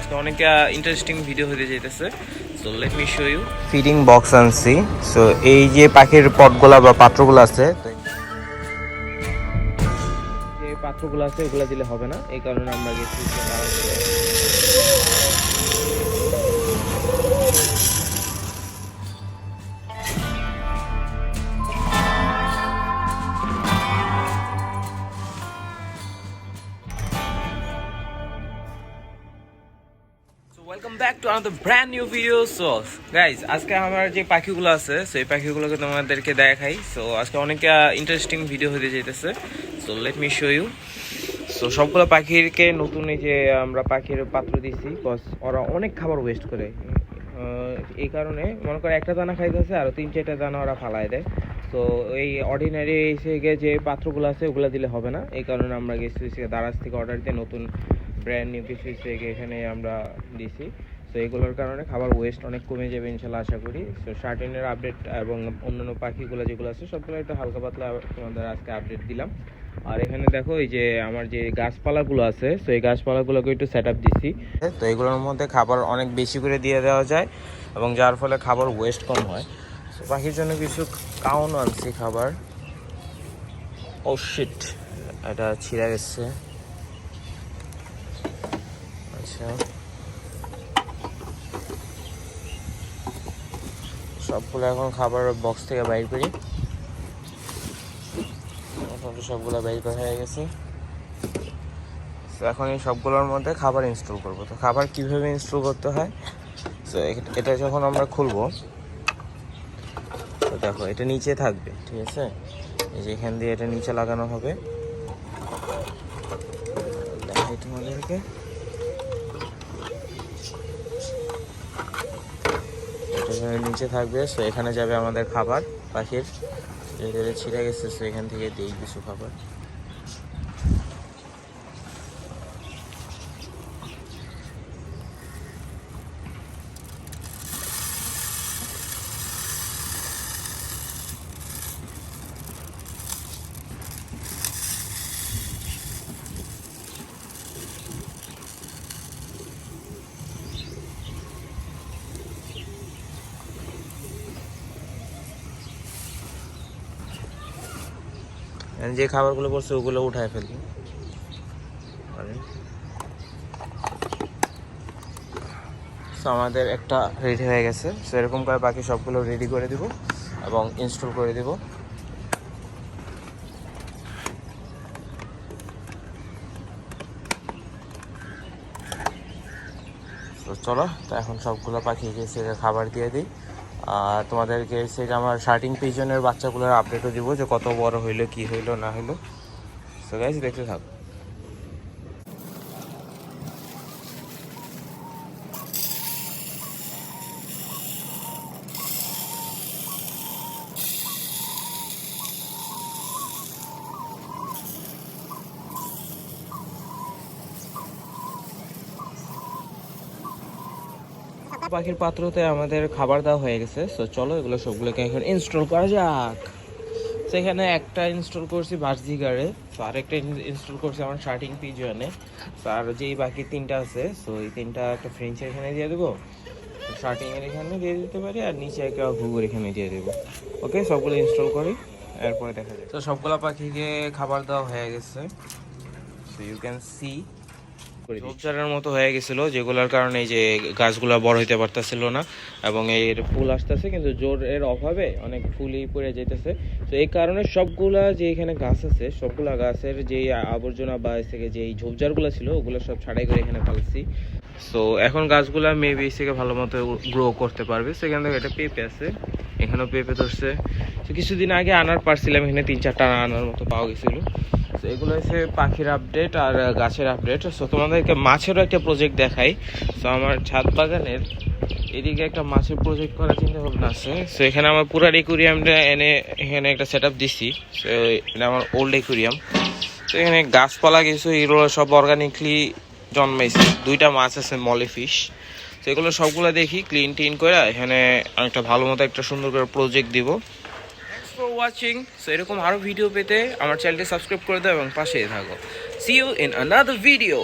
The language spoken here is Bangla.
আজকে অনেক ইন্টারেস্টিং ভিডিও হতে যাইতেছে। So let me show you. Feeding box আনছি। সো এই যে পাখির পটগুলা বা পাত্রগুলো আছে, যে পাত্রগুলো আছে ওগুলো দিলে হবে না, এই কারণে আমরা গেছি welcome back to another brand new video. So guys, আজকে আমার যে পাখিগুলো আছে সেই পাখিগুলোকে তোমাদেরকে দেখাই। সো আজকে অনেক ইন্টারেস্টিং ভিডিও হতে যাইতেছে। So let me show you. So সবগুলো পাখিকে নতুন এই যে আমরা পাখির পাত্র দিচ্ছি, কজ ওরা অনেক খাবার ওয়েস্ট করে। এই কারণে মনে করে একটা দানা খাইতেছে আর 3-4টা দানা ওরা ফালাই দেয়। তো এই অর্ডিনারি যে পাত্রগুলো আছে ওগুলো দিলে হবে না, এই কারণে আমরা গেছি দারাজ থেকে অর্ডার দিয়ে নতুন ব্র্যান্ড নিউ কিছু এখানে আমরা দিছি। তো এগুলোর কারণে খাবার ওয়েস্ট অনেক কমে যাবে ইনশাল্লাহ আশা করি। সো শার্টিনের আপডেট এবং অন্যান্য পাখিগুলো যেগুলো আছে সবগুলো একটু হালকা পাতলা তোমাদের আজকে আপডেট দিলাম। আর এখানে দেখো এই যে আমার যে গাছপালাগুলো আছে, তো এই গাছপালাগুলোকে একটু সেট আপ দিচ্ছি। তো এগুলোর মধ্যে খাবার অনেক বেশি করে দিয়ে দেওয়া যায় এবং যার ফলে খাবার ওয়েস্ট কম হয়। তো পাখির জন্য কিছু কাউন আনছি খাবার। ও শিট, এটা ছিঁড়ে গেছে। আচ্ছা, সবগুলো এখন খাবার বক্স থেকে বাইর করি। সবগুলো বাইর করা হয়ে গেছে। তো এখন এই সবগুলোর মধ্যে খাবার ইনস্টল করব। তো খাবার কিভাবে ইনস্টল করতে হয়, তো এটা যখন আমরা খুলবো, তো দেখো এটা নিচে থাকবে, ঠিক আছে। এই যে এখান দিয়ে এটা নিচে লাগানো হবে। দেখাই তোমাদেরকে, এটা নিচে থাকবে। সো এখানে যাবে আমাদের খাবার পাখির, যেটা ছিঁড়ে গেছে। সো এখান থেকে দিই কিছু খাবার। যে খাবারগুলো পড়ছে ওগুলো উঠায় ফেলবো। সো আমাদের একটা রেডি হয়ে গেছে। সো এরকম করে বাকি সবগুলো রেডি করে দিব এবং ইনস্টল করে দিব। তো চলো, তো এখন সবগুলো পাখিকে সেটা খাবার দিয়ে দিই। আর তোমাদেরকে সেটা আমার শার্টিং পিজনের বাচ্চাগুলোর আপডেটও দিব, যে কত বড় হইলো, কি হইলো না হইলো। সো গাইস, দেখতে থাকো। পাখির পাত্রতে আমাদের খাবার দেওয়া হয়ে গেছে। সো চলো এগুলো সবগুলোকে এখন ইনস্টল করা যাক। সেখানে একটা ইনস্টল করছি ভার্জিগারে, তো আরেকটা ইনস্টল করছি আমার শার্টিং পিজনে। আর যেই বাকি 3টা আছে, সো এই 3টা একটা ফ্রেঞ্চের এখানে দিয়ে দেবো, শার্টিং এর এখানে দিয়ে দিতে পারি, আর নিচে একটা ঘুঘুর এখানে দিয়ে দেবো। ওকে, সবগুলো ইনস্টল করি, এরপরে দেখা যায়। তো সবগুলো পাখিকে খাবার দেওয়া হয়ে গেছে। সো ইউ ক্যান সি ঝোপঝাড়ের মতো হয়ে গেছিল, যেগুলোর কারণে এই যে গাছগুলো বড় হইতে পারতেছিল না এবং এর ফুল আসতেছে কিন্তু জোরের অভাবে অনেক ফুলই পড়ে যেতেছে। তো এই কারণে সবগুলা যে এখানে গাছ আছে, সবগুলা গাছের যে আবর্জনা বা থেকে যে ঝোপঝাড়গুলো ছিল ওগুলো সব ছাড়াই করে এখানে ফেলছি। সো এখন গাছগুলা মেবি থেকে ভালো মতো গ্রো করতে পারবে। সেখান থেকে একটা পেঁপে আছে, এখানেও পেঁপে ধরছে। তো কিছুদিন আগে আনার পারছিলাম, এখানে 3-4টা আনার মতো পাওয়া গেছিলো। তো এগুলো হচ্ছে পাখির আপডেট আর গাছের আপডেট। সো তোমাদেরকে মাছেরও একটা প্রজেক্ট দেখাই। সো আমার ছাদ বাগানের এদিকে একটা মাছের প্রজেক্ট করার চিন্তা ভাবনা আছে। সো এখানে আমার পুরো অ্যাকুরিয়ামটা এনে এখানে একটা সেট আপ দিচ্ছি। সো এটা আমার ওল্ড অ্যাকুরিয়াম। তো এখানে গাছপালা কিছু এগুলো সব অর্গানিকলি জন্মাইছে। 2টা মাছ আছে মলি ফিশ। তো এগুলো সবগুলো দেখি ক্লিন টিন করে এখানে একটা ভালো মতো একটা সুন্দর করে প্রজেক্ট দিব। For watching. সো এরকম আরো ভিডিও পেতে আমার চ্যানেলটি সাবস্ক্রাইব করে দাও এবং পাশেই থাকো। See you in another video.